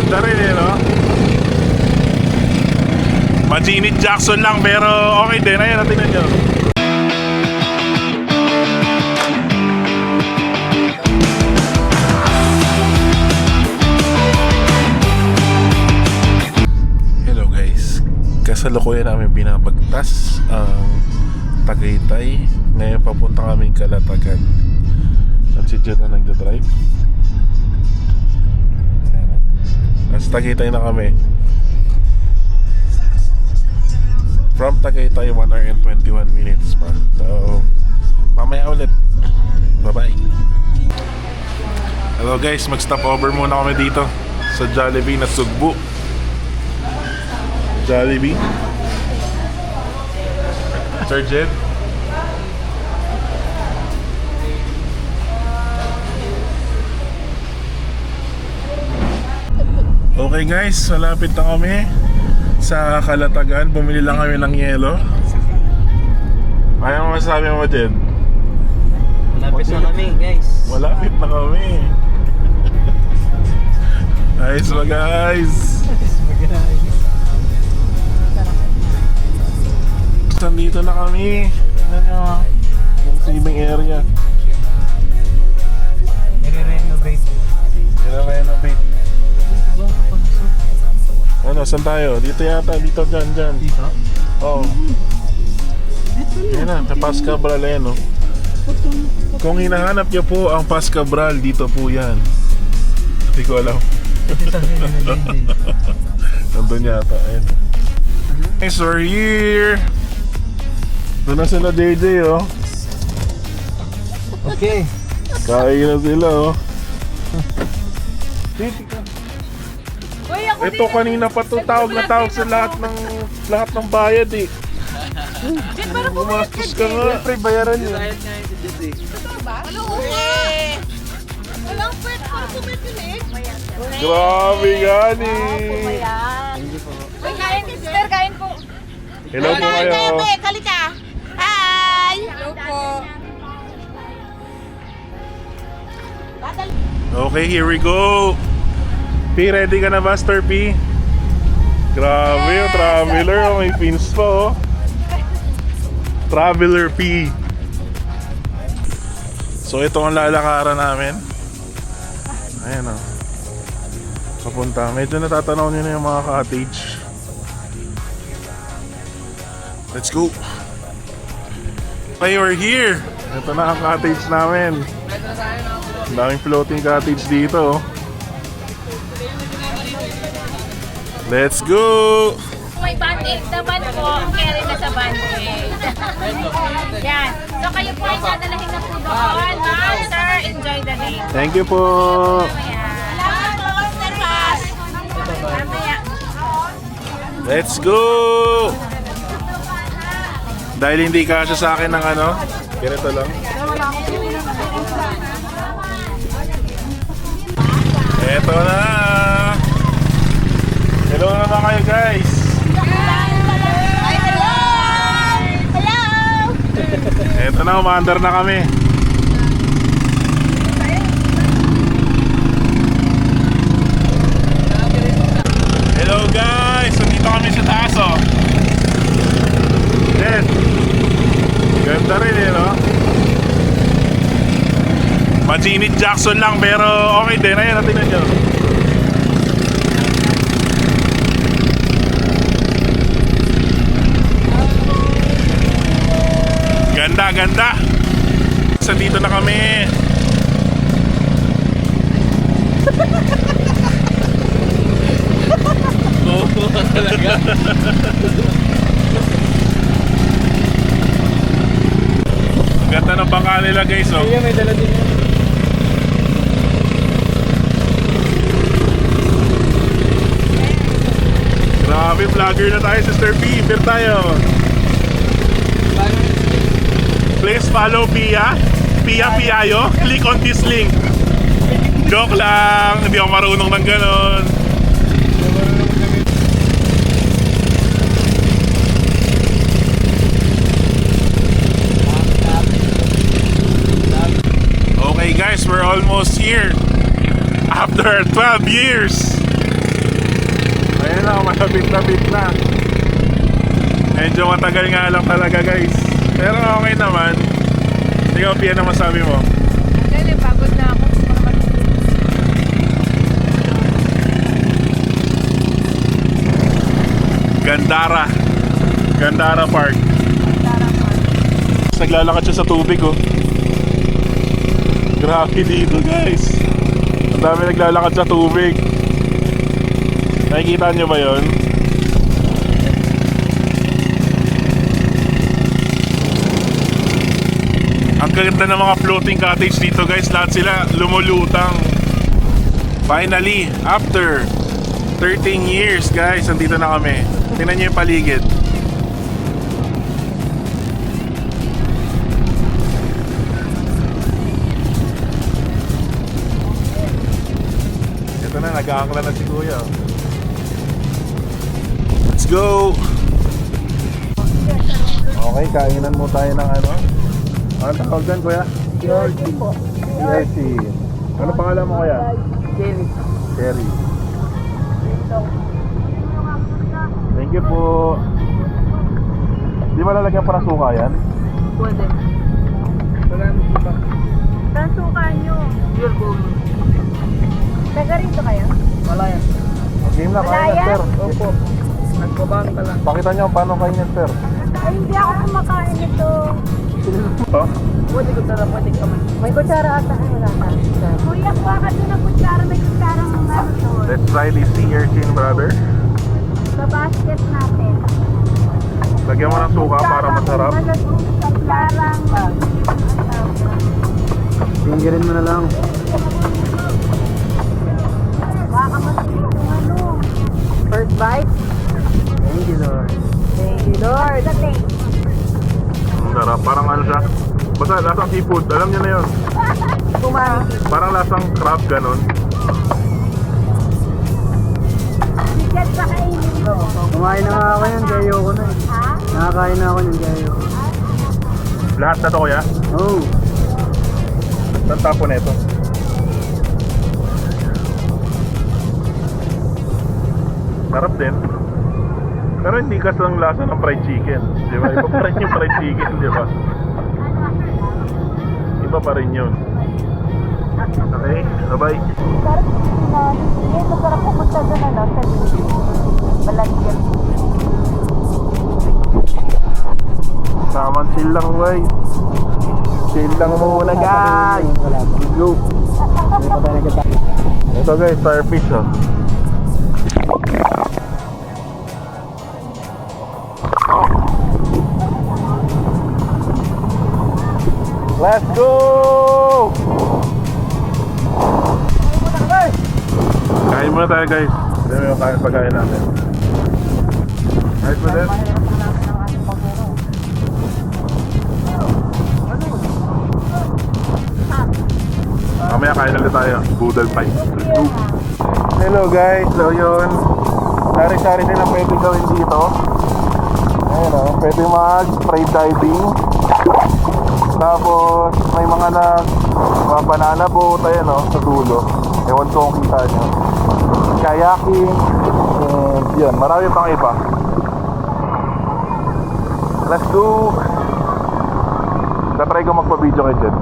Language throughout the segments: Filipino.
Ganda rin eh, no? Maginit Jackson lang pero okay din. Ayan, natin nyo. Hello guys. Kasalukuyan namin binabagtas ang Tagaytay. Ngayon papunta kaming Calatagan. At si Jet na nagdadrive. Nasa Tagaytay na kami. From Tagaytay, 1 hour and 21 minutes pa. So, mamaya ulit. Bye-bye. Hello guys, mag-stop over muna kami dito sa Jollibee na Sugbo. Jollibee. Sir Jed. Okay guys, malapit na kami sa Calatagan. Bumili lang kami ng yelo. Ano masasabi mo, Jed? Malapit na kami, guys. Malapit na kami. Nice ba guys? Nandito na kami. Tignan nyo, yung saving area. Nire-renovate. Nire-renovate. Ano, saan tayo? Dito yata, dito, dyan. Dito? Oo. Yan na, sa Pascabral yan, no? Kung hinahanap nyo po ang Pascabral, dito po yan. Hindi ko alam. Nandun yata, ayun. Guys, we're here! Doon na sila JJ, oh. Okay. Kain na sila, oh. Ito kanina pa to tawag na tawag sa lahat ng bayad eh. Gumastos ka nga. Siyempre, bayaran yun. Walang pwede para pumipili. Grabe gani. Uy, kain, sister, kain po. Hello po kayo. Kalika. Hi! Hello po. Okay, here we go. P, ready ka na ba, Sir P? Grabe, yung traveler. Oh, may pins pa, oh. Traveler P. So, ito ang lalakaran namin. Ayan, oh. Papunta. Medyo natatanaw nyo na yung mga cottage. Let's go. Okay, we're here. Ito na ang cottage namin. Ang daming floating cottage dito, oh. Let's go! May band-aid naman po. Carry na sa band-aid. Yan. So kayo po ay dadalahin na po doon. Ma'am, sir, enjoy the day. Thank you po! Salamat po, Sir Pas. Mamaya. Let's go! Dahil hindi kasya sa akin ng ano, ganito lang. Eto na! Hello naman kayo guys! Hi, hello! Hello! Eto na, umaandar na kami. Hello guys! Nandito kami sa taas, oh. Yes! Ganda rin eh, no? Maginit Jackson lang pero okay din. Ayan, natin nyo. Ganda. So dito na kami. Oo, talaga. Ganda ng bangka nila guys, oh. Ayun, may dala din yun. Grabe, vlogger na tayo, Sister P. Beer tayo. Please follow Pia Piayo. Click on this link. Joke lang, hindi ako marunong ng ganon. Okay guys, we're almost here. After 12 years. na, malapit-lapit na. Medyo matagal nga lang talaga guys. Pero okay naman. Ikaw, Pia, na masabi mo? Dali, pagod na ako. Gandara Park. Naglalakad siya sa tubig oh. Grabe dito guys. Ang dami naglalakad sa tubig. Nakikita niyo ba yon? Ang ganda ng mga floating cottage dito guys. Lahat sila lumulutang. Finally, after 13 years guys, andito na kami. Tingnan niyo yung paligid. Ito na, nag-aangla na si Kuya. Let's go! Okay, kainan mo tayo ng ano? Ano tawag dyan, Kuya? PRC po. PRC. Ano pangalan mo, Kuya? Jerry. Cherry. Thank you po. Di ba lalagyan para suka yan? Pwede. Marami po ba? Saan suka nyo? Pure gold. Taga rito kayo? Wala yan. Game na, kain Malaya? yan, sir. Opo. Nagpabang ka lang. Pakita nyo paano kain yan, sir. Ay, hindi ako kumakain nito. Oh? Pwede ko tara, pwede ka man. May kutsara ata. Ay, wala ka. Kuya, kuha ka doon ng kutsara. May kutsara ng ano doon. Let's try this sea urchin, brother. Sa basket natin. Lagyan mo ng suka para masarap. Kutsaran. Fingerin mo na lang. Baka masilit yung ano. First bite? Thank you, Lord. Thank you, Lord. Sa taste. Ang sarap. Parang ano siya. Basta lasang seafood. Alam nyo na yun. Kumari. Parang lasang crab, ganun. Bigat sa kainin mo. Kumain na nga ako yan, kaya ayoko na eh. Ha? Nakakain na ako yan, kaya ayoko. Lahat na to, Kuya. Oh. Saan tapo na ito? Sarap din. Pero hindi kasi ang lasa ng fried chicken. Di ba? Iba pa rin yung fried chicken, di ba? Iba pa rin yun. Okay, bye-bye. Sarap na. Hindi, masarap pumunta doon ano. Sa Balagyan. Tamang chill lang, guys. Chill lang muna, guys. Let's go. Ito guys, starfish oh. Let's go! Kain muna tayo guys. Ito yung pagkain natin. Ayos mo din? Mamaya kain ulit tayo. Boodle pie. Let's go! Hello guys. So yun. Sari-sari din ang pwede gawin dito. Ayun o. Pwede mag-spray diving. Tapos may mga banana boat. Ayan o. Sa dulo. Ewan ko kung kita nyo. Kayaking. And yun. Marami pang iba. Let's go! Tatry ko magpa-video kayo dyan.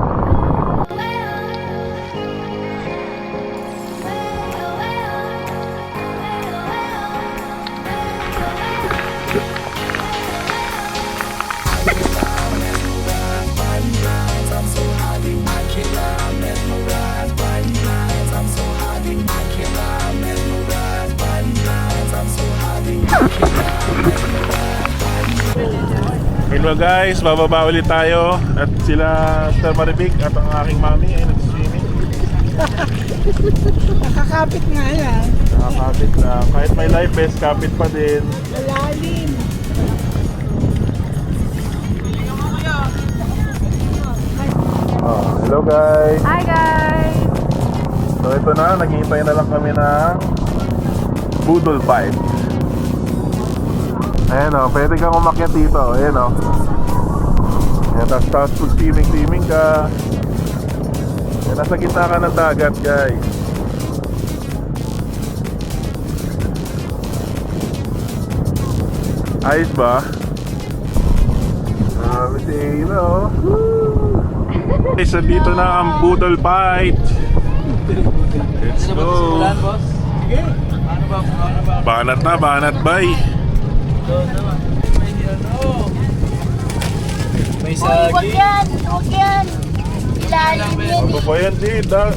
Hello guys, bababa ulit tayo at sila Sir Maribik at ang aking mami ay nag-swimming. Nakakapit nga yan. Nakakapit lang. Kahit may life vest, kapit pa din. Malalim. Oh, hello guys. Hi guys! So ito na, naghihintay na lang kami ng Boodle Pie. Ayan o, pwede kang umakyat dito. Ayan o. Ayan, tapos pag swimming ka. Ayan, nasa gitna ka ng dagat guys. Ayos ba? Grabe si Ino. Guys, dito na ang Boodle Fight. Let's go. Banat na, banat bay. May Uy, wag yan! Wag yan! Ilalim yan Ano ba yan, Jid? eh.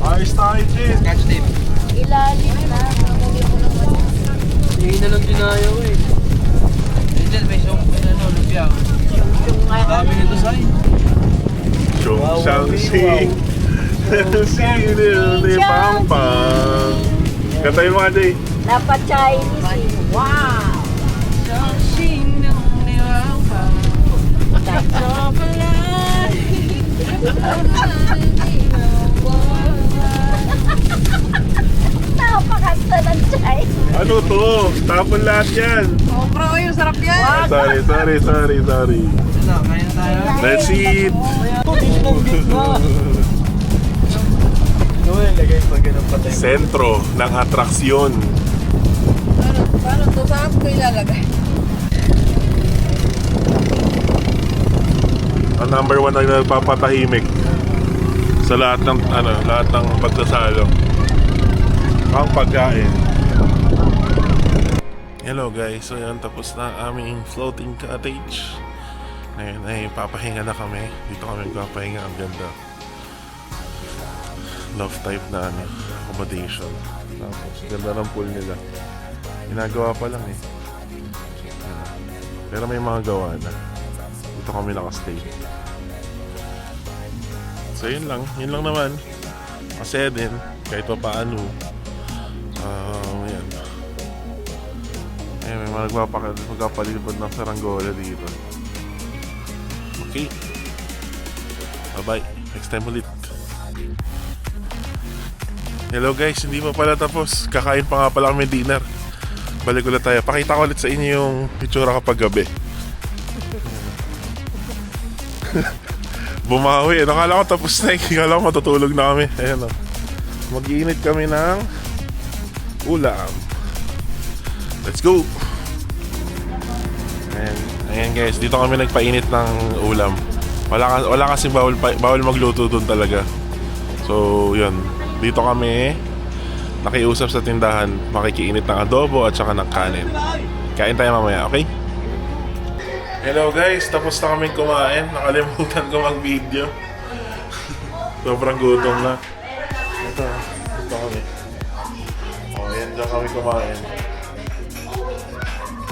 Ayos tayo, Jid. Catch tape. Ilalim na. Hindi na lang dinayo eh. Angel, may siyong lumpia. Yung Dami nito sa'yo. Chung Shang Sing. Sing ni Pang Pang. Kantayin mo nga, Jay. dapat Chinese eh. Wow! Napakanta ng Chinese. Ano to? Tapon lahat yan. Oh, bro, yung sarap yan. Sorry. Ito, kaya tayo. Let's eat. Gawin, lagay pag ganun patay. Sentro ng atraksyon. Paano to? Saan ko ilalagay? Ang number 1 na nagpapatahimik sa lahat ng pagsasalo. Ang pagkain. Hello guys, so yan, tapos na ang aming floating cottage. Ngayon ay papahinga na kami. Dito kami magpapahinga, ang ganda. Love type na accommodation. Tapos ganda ng pool nila. Ginagawa pa lang eh. Pero may mga gawa na. Dito kami nakastay. So yun lang naman. Kasi din, kahit pa paano. Yan. May mga magpapalibad ng saranggola dito. Okay. Bye-bye. Next time ulit. Hello guys, hindi pa pala tapos. Kakain pa nga pala kami dinner. Balik ulit tayo. Pakita ko ulit sa inyo yung itsura kapag gabi. Bumawi. Nakala ko tapos na. Nakala ko matutulog na kami. Ayan o. Mag-iinit kami ng ulam. Let's go! Ayan guys, dito kami nagpainit ng ulam. Wala kasi bawal magluto doon talaga. So, yun. Dito kami nakiusap sa tindahan, makikiinit ng adobo at saka ng kanin. Kain tayo mamaya, okay? Hello guys, tapos na kaming kumain. Nakalimutan ko mag-video. Sobrang gutom na. Ito kami. Ayan, dyan kami kumain.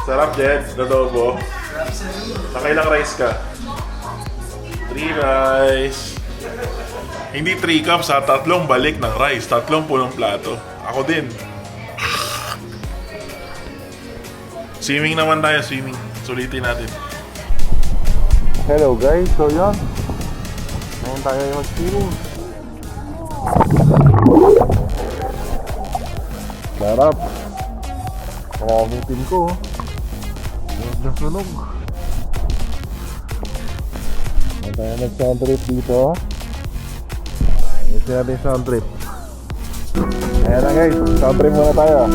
Sarap, Jed, adobo. Nakailang rice ka? 3 rice. Hindi 3 cups ha, 3 balik ng rice, 3 punong plato. Ako din. Swimming naman tayo, swimming. Sulitin natin. Hello guys, so yun. Ngayon tayo mag-swimming. Sarap. Pakamutin ko. Nasunog. Ngayon tayo nag-sound trip dito. Ito natin sound trip. Ayan na guys, sound trip muna tayo.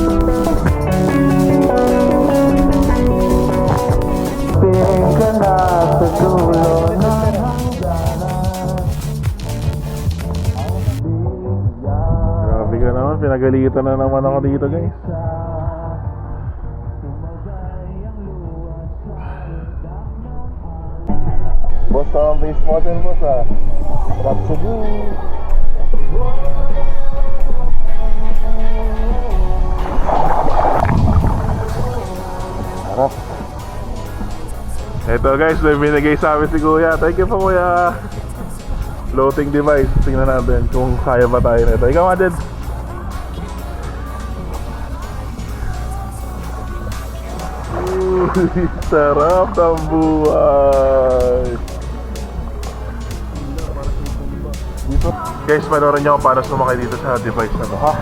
Piling ka na sa dulo ng hangganan. Grabe ka naman, pinagalitan na naman ako dito guys. Boss, ang base model boss ah. Rhapsody. Harap. Ito guys, may binigay sa amin si Kuya. Thank you po Kuya. Floating device. Tingnan natin kung kaya ba tayo nito. Ikaw nga din. Sarap ng buhay. Dito. Guys, panoorin nyo para sumakay dito sa device na to, ha?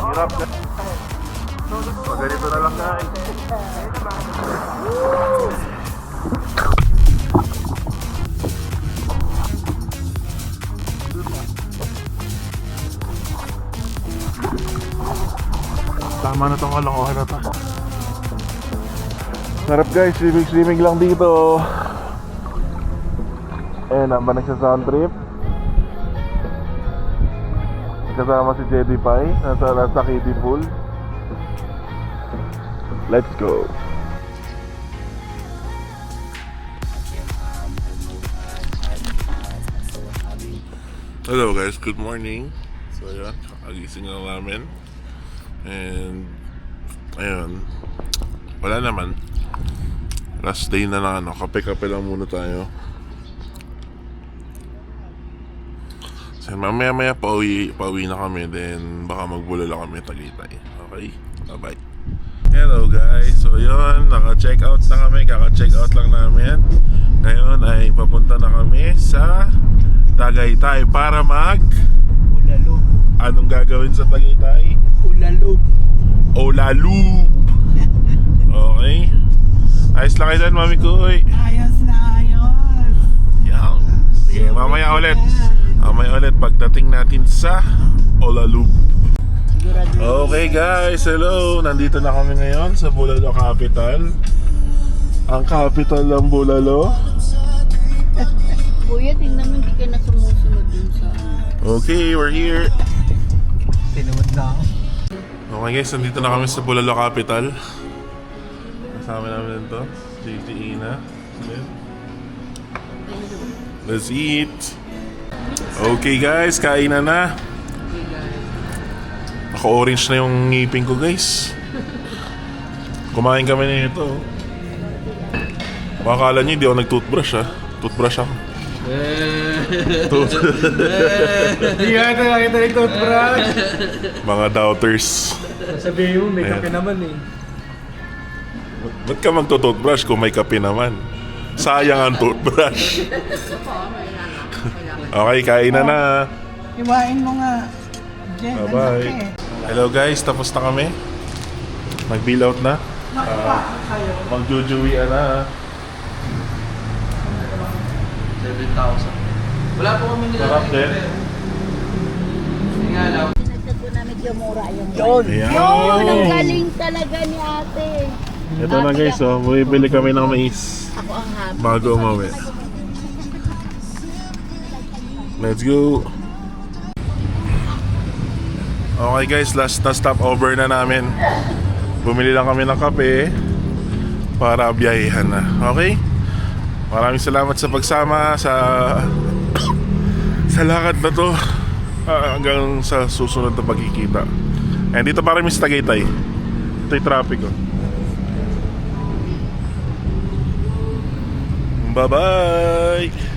Hirap na. So, ganito na lang guys. Tama na tong kalokohan na to. Sarap guys, swimming lang dito. Ayun, ba nagsa-sound trip? Kasama si Jedi Pai, nasa kiddie pool. Let's go. Hello guys, good morning. So yun, kakagising na namin. And ayun, wala naman. Last day na lang, kape-kape lang muna tayo. So mamaya pauwi na kami. Then baka magbulala kami Tagaytay. Okay, bye bye. Hello guys, so yun, naka-check out na kami. Kaka-check out lang namin. Ngayon ay papunta na kami sa Tagaytay para Ulalog. Anong gagawin sa Tagaytay? Ulalog. Olalub. Okay. Ayos lang kayo dyan, Mami Kuy. Ayos na ayos. Yan. Sige, mamaya ulit pagdating natin sa Olalub. Okay guys, hello. Nandito na kami ngayon sa Bulalo Capital. Ang capital ng Bulalo. Kuya, tingnan mo, hindi ka na sumusunod dun sa... Okay, we're here. Tinuod na ako. Okay guys, nandito na kami sa Bulalo Capital. Kasama namin ito, JT Ina. Let's eat. Okay guys, kainan na. Naka-orange na yung ngipin ko guys. Kumain kami na ito. Baka akala nyo hindi ako nag-toothbrush ha. Toothbrush ako. Hindi ka ito nakita yung toothbrush. Mga doubters. Sabihin mo, may Ayan. kape naman eh. Ba't ka magto-toothbrush kung may kape naman? Sayang ang toothbrush. Okay, kain na. Iwain mo nga. Jen, Bye-bye. Hello guys, tapos na kami. Mag-bill out na. Magjujuwian na. 7,000. Wala po kami Sarap din. Hindi nga lang. Nagtag ko na medyo mura yung... Ayan. Yun, ang galing talaga ni ate. Ito na guys, oh, bumibili kami ng mais Ako ang happy. bago umuwi. Let's go. Okay guys, last na stopover na namin. Bumili lang kami ng kape para biyahehan na. Okay? Maraming salamat sa pagsama sa lakad na to. Hanggang sa susunod na pagkikita. And dito para Miss Tagaytay. Ito yung traffic oh. Bye-bye!